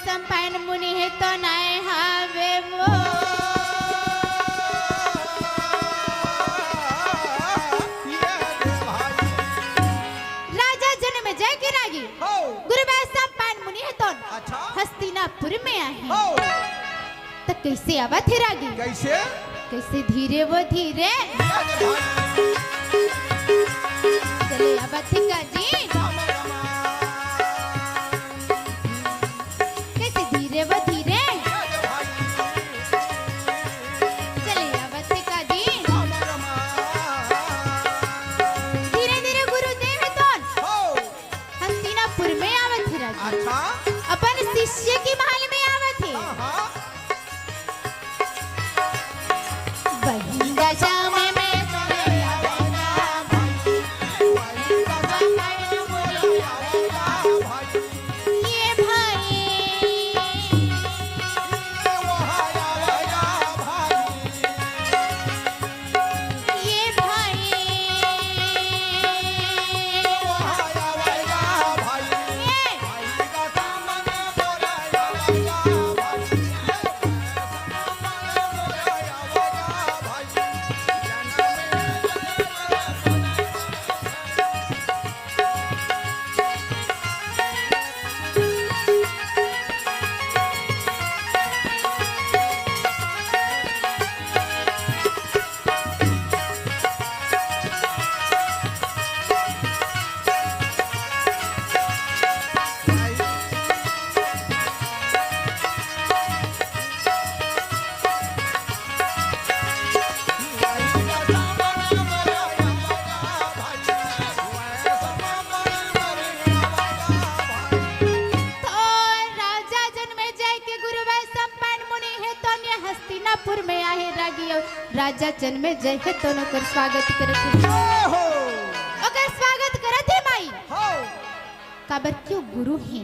संपायन मुनि है तो नाय हावे वो राजा जन्म जय के रागी गुरु संपायन मुनि है तो हस्तिनापुर में आए तो कैसे आवा थे रागी कैसे कैसे धीरे वो धीरे चले आवा थे काजी कैसे धीरे वो धीरे चले आवा थे काजी धीरे धीरे गुरुदेव तो हस्तिनापुर में आवत थे राजी अपन शिष्य की महल में आवत थे राजा जन्मे जय है तो नकर स्वागत करते अगर स्वागत करते माई काबर क्यों गुरु है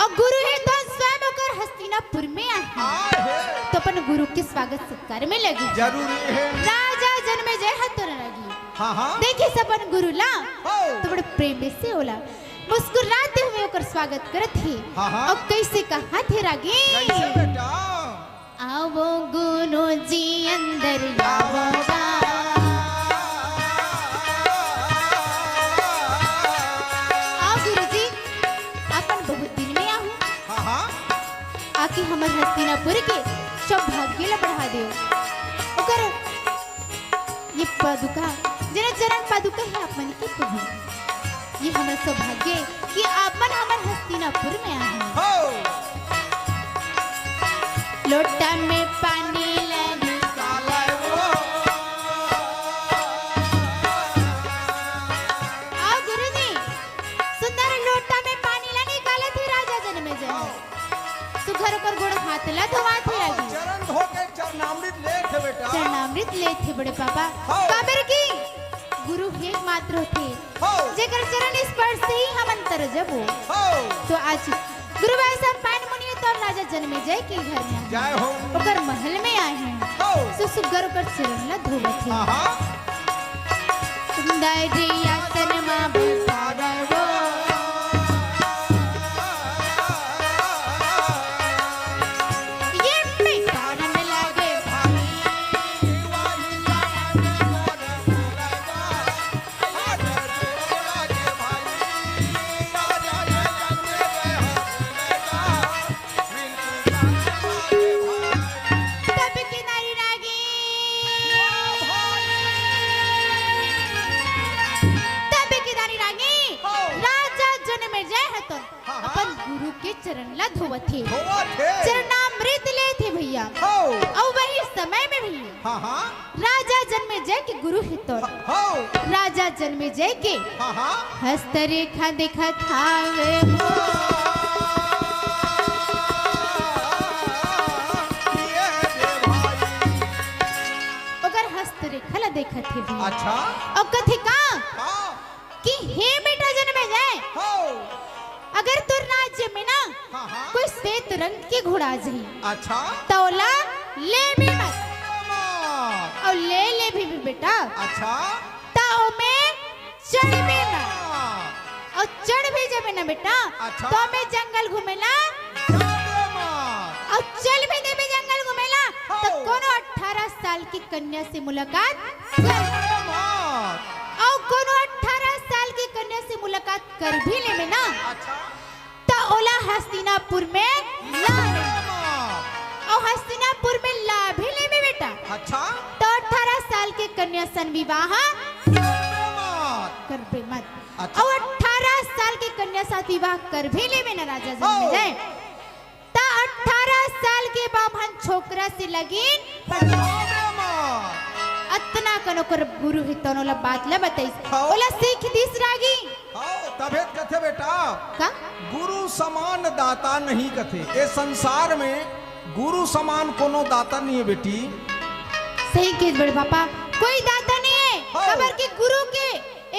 और गुरु है तो स्वयं अगर हस्तिनापुर में आए तो अपन गुरु के स्वागत सत्कार में लगी जरूरी है राजा जन्मे जय है तो लगी देखिए सबन गुरु ला तो बड़े प्रेम से ओला मुस्कुराते हुए ओकर स्वागत करते और कैसे कहा थे रागी कैसे बेटा आवो गुरु जी अंदर आवोगा आओ गुरु जी अपन बहुत दिन में आहू आके हमर हस्तिनापुर के सौभाग्य ला बढ़ा दियो ओकर ये पादुका जना चरण पादुका है अपन की प्रभु ये हमर सौभाग्य कि अपन हमर हस्तिनापुर में आहू लोटा में पानी लगी आओ गुरुजी सुंदर लोटा में पानी ला निकाले थे राजा जन्मे जय सुघर कर गुड़ हाथ ला धोवा थे राजी चरण धो के चरणामृत ले थे बेटा चरणामृत ले थे बड़े पापा काबर की गुरु एक मात्र थे जेकर चरण स्पर्श से ही हम अंतर जबो तो आज गुरु वैसा पान मुनि तो राजा जन्मे जय के घर में जय हो ओकर महल में आए हैं सो सुगर ओकर चरण ला धोवत है सुंदर आसन मा बैठारो ये मिटारन लागे चरण ला धोवत थे चरणामृत ले थे भैया और वही समय में भी राजा जन्मे जय के गुरु है तो राजा जन्मे जय के हस्तरेखा देखा था अगर हस्तरेखा ला देखा थे भैया अच्छा और कथे का कि हे बेटा जन्मे जय अगर तो राज्य में ना कोई श्वेत रंग के घोड़ा जाए अच्छा तौला ले भी मत और ले भी बेटा अच्छा ताओ में चढ़ भी मत और चढ़ भी जब ना बेटा अच्छा। तो मैं जंगल घूमेला और चल भी देवे जंगल घुमेला तो हाँ। कोनो 18 साल की कन्या से मुलाकात कर अरे मात। और कोनो 18 साल की कन्या से मुलाकात कर भी ले में ना अच्छा तो ओला हस्तिनापुर में ला अरे मात। और हस्तिनापुर में ला भी ले में बेटा अच्छा तो 18 साल के कन्या सन विवाह अरे मात। कर बे मत अच्छा। और 18 साल के कन्या साथ विवाह कर भी ले में ना राजा जन्म हाँ। जाए तो 18 साल के बाभन छोकरा से लगीन अरे मात। अतना कनो कर गुरु ही तनो ला बात ला बताई हाँ। ओला सीख दिस रागी हाँ तबे कथे बेटा का गुरु समान दाता नहीं कथे ए संसार में गुरु समान कोनो दाता नहीं है बेटी। सही केस बड़े पापा कोई दाता नहीं है हाँ। खबर के गुरु के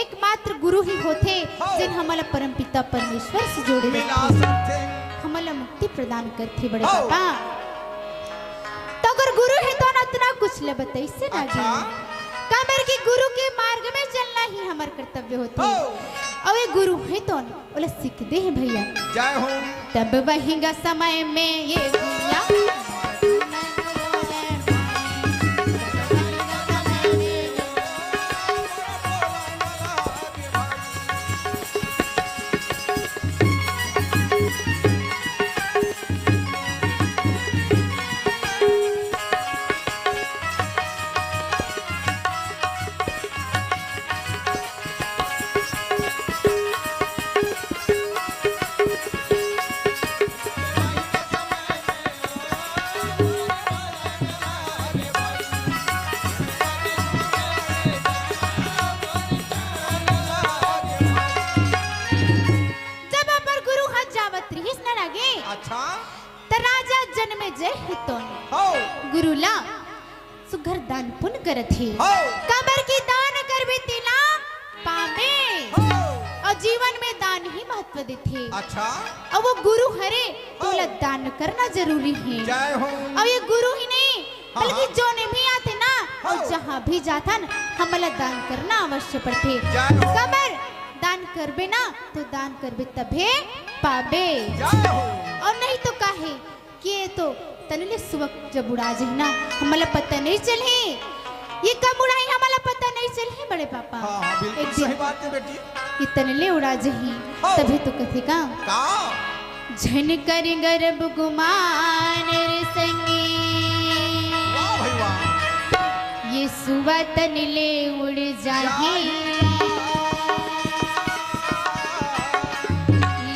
एकमात्र गुरु ही होते हाँ। जिन हमारा परम पिता परमेश्वर से जोड़े मिला रखते सकते हमारा मुक्ति प्रदान करते बड़े हाँ। पापा तो अगर गुरु है तो इतना कुछ ले बताई से ना अच्छा। कबर की गुरु के मार्ग में चलना ही हमारा कर्तव्य होते हाँ। और ये गुरु है तो बोले सीख दे हैं भैया जय हो तब वहींगा समय में ये भैया जब अपर गुरु हाथ जावत रहीस न लगे अच्छा त राजा जन्मे जय हितोन हो गुरुला सुघर दान पुण्य करत ही हो कबर की दान कर भी तिला पावे हो और जीवन में दान ही महत्व देते अच्छा और वो गुरु हरे तोला दान करना जरूरी है जय हो और ये गुरु ही नहीं हाँ, बल्कि हाँ। जो ने भी आते ना और हाँ। जहाँ भी जाता न हमला दान करना अवश्य पड़ते जय हो कबर दान करबे ना तो दान करबे तभे पाबे जय हो और नहीं तो काहे कि ये तो तनले सुबह जब उड़ा जाए ना हमला पता नहीं चले ये कब उड़ाई हमला पता नहीं चले बड़े पापा हाँ हाँ बिल्कुल एक सही दिन बात है बेटी। ये तनले उड़ा जाही हाँ। तभी तो कथे का का झन कर गर्भ गुमान रे संगी वाह भाई वाह ये सुबह तनले उड़ जाही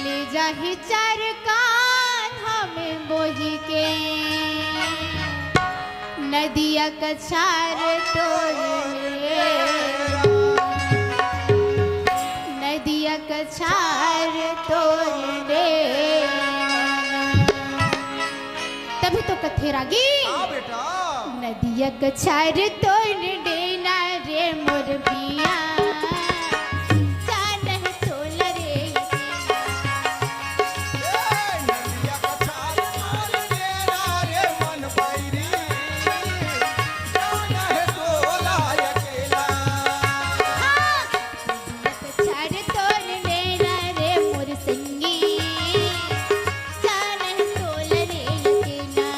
ले जाही चार कान हमें बोही के नदिया कछार तोड़े नदिया कछार तोड़े तभी तो कथे रागी हाँ बेटा नदिया कछार तोड़ देना रे मोर पिया जानह तोल रे नदिया का छाल मार तेरा रे मन बैरी जाना है तोला अकेला कछार तोड़ देना रे मोर संगी जानह तोल रे अकेला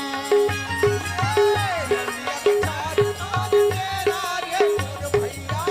नदिया का छाल मार तेरा रे मोर भैया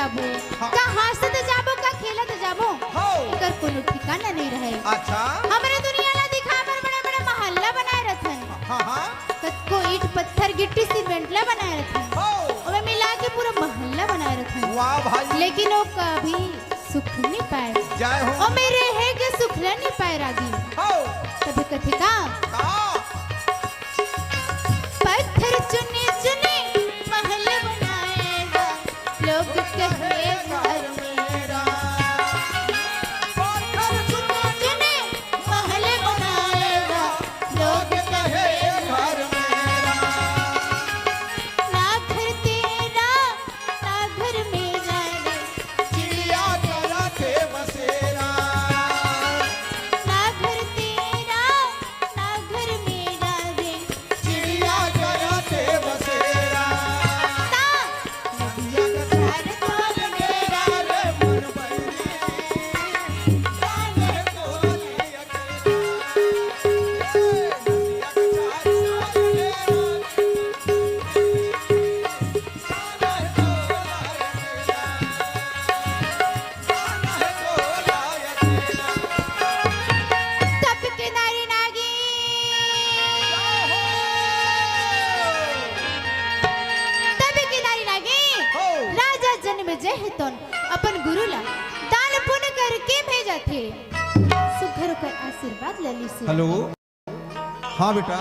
जाबो, हाँ। का हंसत जाबो, का खेलत जाबो, हो एकर कोनो ठिकाना नहीं रहे। अच्छा हमरे दुनिया ला दिखावर बड़े-बड़े महल्ला बनाए रथन, हाँ हाँ कतको ईंट पत्थर गिट्टी सीमेंट ला बनाए रथन, हो ओमे मिला के पूरा महल्ला बनाए रथन, वाह भाई लेकिन वो कभी सुख नहीं पाए, जय हो और मेरे है के सुख ला नहीं पाए रागी। हो तभी कथे का हाँ पत्थर चुने चुने महल बनाएगा, लोग कहे घर मेरा। पत्थर चुने चुने महल बनाएगा, लोग कहे घर मेरा ना घर तेरा ना घर मेरा रे, चिड़िया चरा थे बसेरा ना घर तेरा ना घर मेरा रे, चिड़िया चरा थे बसेरा ना नदिया का घर तो मेरा रे मन बैरी जाने तो लिया तब के नारी नागी, तब के नारी नागी हो राजा जन्म जय हेतन अपन गुरु ला दान पुण्य करके भेजा थे, सुघर कर आशीर्वाद लली से। हेलो हाँ बेटा